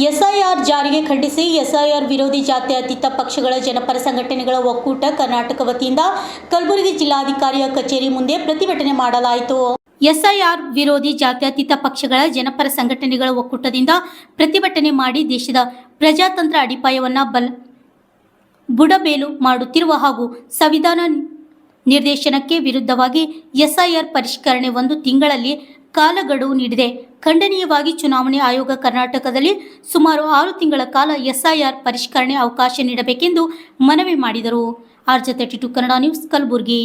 SIR ಜಾರಿಗೆ ಖಂಡಿಸಿ SIR ವಿರೋಧಿ ಜಾತ್ಯತೀತ ಪಕ್ಷಗಳ ಜನಪರ ಸಂಘಟನೆಗಳ ಒಕ್ಕೂಟ ಕರ್ನಾಟಕ ವತಿಯಿಂದ ಕಲಬುರಗಿ ಜಿಲ್ಲಾಧಿಕಾರಿಯ ಕಚೇರಿ ಮುಂದೆ ಪ್ರತಿಭಟನೆ ಮಾಡಲಾಯಿತು. ಎಸ್ಐಆರ್ ವಿರೋಧಿ ಜಾತ್ಯತೀತ ಪಕ್ಷಗಳ ಜನಪರ ಸಂಘಟನೆಗಳ ಒಕ್ಕೂಟದಿಂದ ಪ್ರತಿಭಟನೆ ಮಾಡಿ ದೇಶದ ಪ್ರಜಾತಂತ್ರ ಅಡಿಪಾಯವನ್ನು ಬುಡಮೇಲು ಮಾಡುತ್ತಿರುವ ಹಾಗೂ ಸಂವಿಧಾನ ನಿರ್ದೇಶನಕ್ಕೆ ವಿರುದ್ಧವಾಗಿ ಎಸ್ಐಆರ್ ಪರಿಷ್ಕರಣೆ 1 ತಿಂಗಳಲ್ಲಿ ಕಾಲಗಡುವು ನೀಡಿದೆ. ಖಂಡನೀಯವಾಗಿ ಚುನಾವಣೆ ಆಯೋಗ ಕರ್ನಾಟಕದಲ್ಲಿ ಸುಮಾರು 6 ತಿಂಗಳ ಕಾಲ ಎಸ್ಐಆರ್ ಪರಿಷ್ಕರಣೆ ಅವಕಾಶ ನೀಡಬೇಕೆಂದು ಮನವಿ ಮಾಡಿದರು. RJ32 Kannada news Kalaburagi.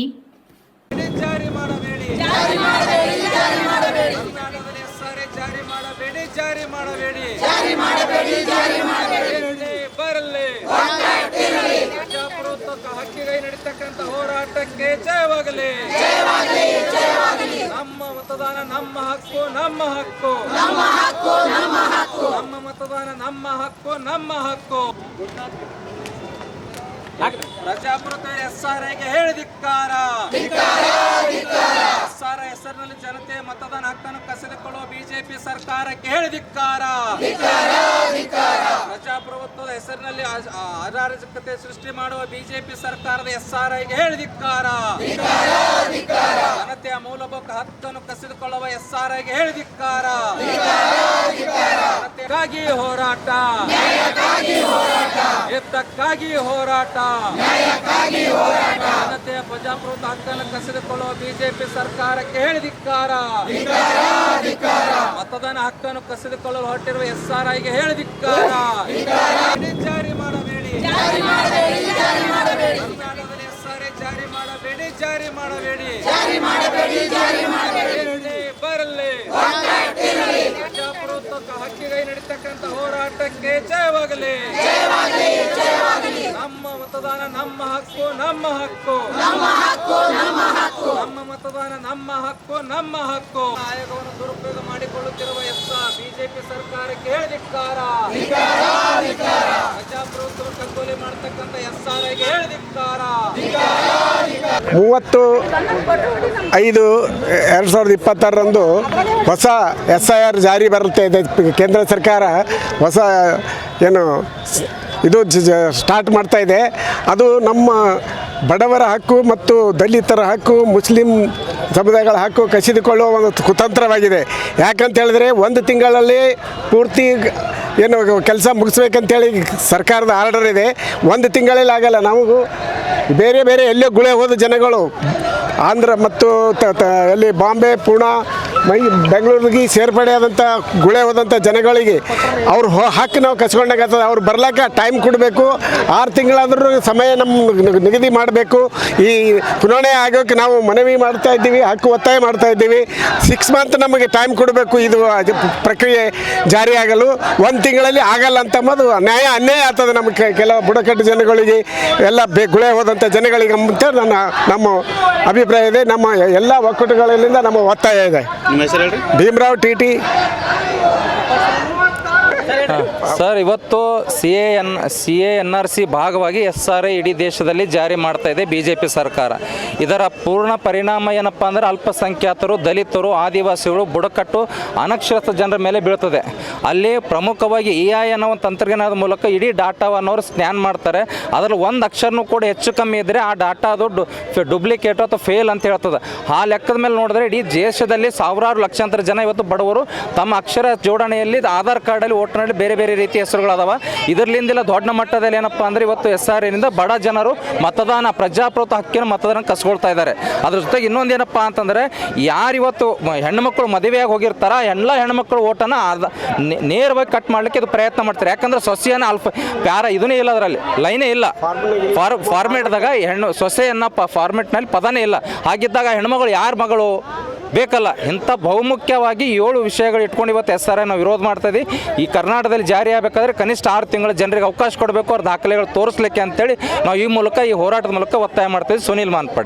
ಹಕ್ಕಿಗಾಗಿ ನಡೀತಕ್ಕಂಥ ಹೋರಾಟಕ್ಕೆ ಜಯವಾಗಲಿ. ನಮ್ಮ ಮತದಾನ ನಮ್ಮ ಹಕ್ಕು, ನಮ್ಮ ಹಕ್ಕು, ನಮ್ಮ ಮತದಾನ ನಮ್ಮ ಹಕ್ಕು, ನಮ್ಮ ಹಕ್ಕು. ಪ್ರಜಾಪ್ರಭುತ್ವ SRIಗೆ ಹೇಳಿದಿಕ್ಕಾರ. SRI ಹೆಸರಿನಲ್ಲಿ ಜನತೆ ಮತದಾನ ಹಕ್ಕನ್ನು ಕಸಿದುಕೊಳ್ಳುವ ಬಿಜೆಪಿ ಸರ್ಕಾರಕ್ಕೆ ಹೇಳಿದಿಕ್ಕಾರ. ಪ್ರಜಾಪ್ರಭುತ್ವದ ಹೆಸರಿನಲ್ಲಿ ಅರಾಜಕತೆ ಸೃಷ್ಟಿ ಮಾಡುವ ಬಿಜೆಪಿ ಸರ್ಕಾರದ SRIಗೆ ಹೇಳಿದಿಕ್ಕಾರ. ಜನತೆಯ ಮೂಲಭೂತ ಹಕ್ಕನ್ನು ಕಸಿದುಕೊಳ್ಳುವ SRIಗೆ ಹೇಳಿದಿಕ್ಕಾರ. ಜನತೆಗಾಗಿ ಹೋರಾಟ, ಎತ್ತಕ್ಕಾಗಿ ಹೋರಾಟ, ಜನತೆಯ ಪ್ರಜಾಪ್ರಭುತ್ವ ಹಕ್ಕನ್ನು ಕಸಿದುಕೊಳ್ಳುವ ಬಿಜೆಪಿ ಸರ್ಕಾರಕ್ಕೆ ಹೇಳಿದಿಕ್ಕಾರ. ಮತದಾನ ಹಕ್ಕನ್ನು ಕಸಿದುಕೊಳ್ಳಲು ಹೊರಟಿರುವ SRIಗೆ ಹೇಳಿದಿಕ್ಕಾರ. ಜಾರಿ ಮಾಡಬೇಡಿ, ಕರ್ನಾಟಕದಲ್ಲಿ SRI ಜಾರಿ ಮಾಡಬೇಡಿ, ಜಾರಿ ಮಾಡಬೇಡಿ, ಬರಲಿ. ಪ್ರಜಾಪ್ರಭುತ್ವ ಹಕ್ಕಿಗಾಗಿ ನಡೀತಕ್ಕಂಥ ಹೋರಾಟಕ್ಕೆ ಜಯವಾಗಲಿ. ನಮ್ಮ ಮತದಾನ ನಮ್ಮ ಹಕ್ಕು, ನಮ್ಮ ಹಕ್ಕು, ನಮ್ಮ ಮತದಾನ ನಮ್ಮ ಹಕ್ಕು, ನಮ್ಮ ಹಕ್ಕು. ಆಯೋಗವನ್ನು ದುರುಪಯೋಗ ಮಾಡಿಕೊಳ್ಳುತ್ತಿರುವ ಬಿಜೆಪಿ ಸರ್ಕಾರಕ್ಕೆ ಹೇಳಿದಿಕ್ಕಾರ. ಪ್ರಜಾಪ್ರಭುತ್ವ ಕಗ್ಗೊಲೆ ಮಾಡತಕ್ಕಂಥ SRIಗೆ ಹೇಳಿದಿಕ್ಕಾರ. 30/5/2026 ಹೊಸ SIR ಜಾರಿ ಬರುತ್ತೆ ಇದೆ. ಕೇಂದ್ರ ಸರ್ಕಾರ ಹೊಸ ಇದು ಸ್ಟಾರ್ಟ್ ಮಾಡ್ತಾ ಇದೆ. ಅದು ನಮ್ಮ ಬಡವರ ಹಕ್ಕು ಮತ್ತು ದಲಿತರ ಹಕ್ಕು, ಮುಸ್ಲಿಂ ಸಮುದಾಯಗಳ ಹಕ್ಕು ಕಸಿದುಕೊಳ್ಳುವ ಒಂದು ಕುತಂತ್ರವಾಗಿದೆ. ಯಾಕಂತ ಹೇಳಿದ್ರೆ 1 ತಿಂಗಳಲ್ಲಿ ಪೂರ್ತಿ ಕೆಲಸ ಮುಗಿಸ್ಬೇಕಂತೇಳಿ ಸರ್ಕಾರದ ಆರ್ಡರ್ ಇದೆ. 1 ತಿಂಗಳಲ್ಲಿ ಆಗಲ್ಲ. ನಾವು ಬೇರೆ ಬೇರೆ ಎಲ್ಲೇ ಗುಳೆ ಹೋದ ಜನಗಳು ಆಂಧ್ರ ಮತ್ತು ಎಲ್ಲಿ ಬಾಂಬೆ, ಪೂನಾ, ಬೆಂಗಳೂರಿಗೆ ಸೇರ್ಪಡೆಯಾದಂಥ ಗುಳೆ ಹೋದಂಥ ಜನಗಳಿಗೆ ಅವ್ರ ಹಕ್ಕು ನಾವು ಕಸ್ಕೊಂಡಾಗತ್ತದ. ಅವ್ರು ಬರ್ಲಾಕ ಟೈಮ್ ಕೊಡಬೇಕು. 6 ತಿಂಗಳಾದ್ರೂ ಸಮಯ ನಮ್ಮ ನಿಗದಿ ಮಾಡಬೇಕು. ಈ ಚುನಾವಣೆ ಆಗೋಕ್ಕೆ ನಾವು ಮನವಿ ಮಾಡ್ತಾ ಇದ್ದೀವಿ, ಹಕ್ಕು ಒತ್ತಾಯ ಮಾಡ್ತಾ ಇದ್ದೀವಿ. 6 ಮಂತ್ ನಮಗೆ ಟೈಮ್ ಕೊಡಬೇಕು ಇದು ಪ್ರಕ್ರಿಯೆ ಜಾರಿಯಾಗಲು. 1 ತಿಂಗಳಲ್ಲಿ ಆಗಲ್ಲ ಅಂತಂಬುದು ಅನ್ಯಾಯ ಆಗ್ತದೆ ನಮಗೆ, ಕೆಲವು ಬುಡಕಟ್ಟು ಜನಗಳಿಗೆ, ಎಲ್ಲ ಗುಳೆ ಹೋದಂಥ ಜನಗಳಿಗೆ ಅಂತ ನಮ್ಮ ಅಭಿಪ್ರಾಯ ಇದೆ. ನಮ್ಮ ಎಲ್ಲ ಒಕ್ಕೂಟಗಳಿಂದ ನಮ್ಮ ಒತ್ತಾಯ ಇದೆ. ಭೀಮರಾವ್ ಟಿ. ಸರ್, ಇವತ್ತು CA/NRC ಭಾಗವಾಗಿ SRI ಇಡೀ ದೇಶದಲ್ಲಿ ಜಾರಿ ಮಾಡ್ತಾ ಇದೆ ಬಿಜೆಪಿ ಸರ್ಕಾರ. ಇದರ ಪೂರ್ಣ ಪರಿಣಾಮ ಏನಪ್ಪ ಅಂದರೆ ಅಲ್ಪಸಂಖ್ಯಾತರು, ದಲಿತರು, ಆದಿವಾಸಿಗಳು, ಬುಡಕಟ್ಟು, ಅನಕ್ಷರಸ್ಥ ಜನರ ಮೇಲೆ ಬೀಳ್ತದೆ. ಅಲ್ಲಿ ಪ್ರಮುಖವಾಗಿ EI ಅನ್ನೋ ಒಂದು ತಂತ್ರಜ್ಞಾನದ ಮೂಲಕ ಇಡೀ ಡಾಟಾವನ್ನು ಅವರು ಸ್ಕ್ಯಾನ್ ಮಾಡ್ತಾರೆ. ಅದರಲ್ಲಿ 1 ಅಕ್ಷರನೂ ಕೂಡ ಹೆಚ್ಚು ಕಮ್ಮಿ ಇದ್ದರೆ ಆ ಡಾಟಾ ಅದು ಡುಪ್ಲಿಕೇಟ್ ಅಥವಾ ಫೇಲ್ ಅಂತ ಹೇಳ್ತದೆ. ಆ ಲೆಕ್ಕದ ಮೇಲೆ ನೋಡಿದ್ರೆ ಇಡೀ ದೇಶದಲ್ಲಿ ಸಾವಿರಾರು ಲಕ್ಷಾಂತರ ಜನ ಇವತ್ತು ಬಡವರು ತಮ್ಮ ಅಕ್ಷರ ಜೋಡಣೆಯಲ್ಲಿ ಆಧಾರ್ ಕಾರ್ಡಲ್ಲಿ, ವೋಟರ್ನಲ್ಲಿ ಬೇರೆ ಬೇರೆ ರೀತಿಯ ಹೆಸರುಗಳದಾವ. ಇದರಲ್ಲಿಂದೆಲ್ಲ ದೊಡ್ಡ ಮಟ್ಟದಲ್ಲಿ ಏನಪ್ಪ ಅಂದರೆ ಇವತ್ತು SRIನಿಂದ ಬಡ ಜನರು ಮತದಾನ, ಪ್ರಜಾಪ್ರಭುತ್ವ ಹಕ್ಕಿನ ಮತದಾನ ಕಸ್ಕೊಳ್ತಾ ಇದ್ದಾರೆ. ಅದ್ರ ಜೊತೆಗೆ ಇನ್ನೊಂದು ಏನಪ್ಪ ಅಂತಂದರೆ, ಯಾರಿವತ್ತು ಹೆಣ್ಣುಮಕ್ಕಳು ಮದುವೆಯಾಗಿ ಹೋಗಿರ್ತಾರ ಎಲ್ಲ ಹೆಣ್ಮಕ್ಳು ಓಟನ್ನು ನೇರವಾಗಿ ಕಟ್ ಮಾಡಲಿಕ್ಕೆ ಇದು ಪ್ರಯತ್ನ ಮಾಡ್ತಾರೆ. ಯಾಕಂದರೆ ಸೊಸೆಯನ್ನು ಇದನ್ನೇ ಇಲ್ಲ, ಅದರಲ್ಲಿ ಲೈನೇ ಇಲ್ಲ, ಫಾರ್ಮೇಟ್ದಾಗ ಸೊಸೆಯನ್ನು ಫಾರ್ಮೇಟ್ನಲ್ಲಿ ಪದನೇ ಇಲ್ಲ. ಹಾಗಿದ್ದಾಗ ಹೆಣ್ಮಗಳು ಯಾರ ಮಗಳು ಬೇಕಲ್ಲ. ಇಂಥ ಬಹುಮುಖ್ಯವಾಗಿ 7 ವಿಷಯಗಳು ಇಟ್ಕೊಂಡು ಇವತ್ತು SRI ನಾವು ವಿರೋಧ ಮಾಡ್ತಾ ಇದ್ದೀವಿ. ಈ ಕರ್ನಾಟಕದಲ್ಲಿ ಜಾರಿ ಆಗಬೇಕಾದ್ರೆ ಕನಿಷ್ಠ 6 ತಿಂಗಳ ಜನರಿಗೆ ಅವಕಾಶ ಕೊಡಬೇಕು, ಅವ್ರ ದಾಖಲೆಗಳು ತೋರಿಸ್ಲಿಕ್ಕೆ ಅಂತೇಳಿ ನಾವು ಈ ಹೋರಾಟದ ಮೂಲಕ ಒತ್ತಾಯ ಮಾಡ್ತಾ ಇದ್ದೀವಿ. ಸುನೀಲ್ ಮಾನ್ಪಡೆ.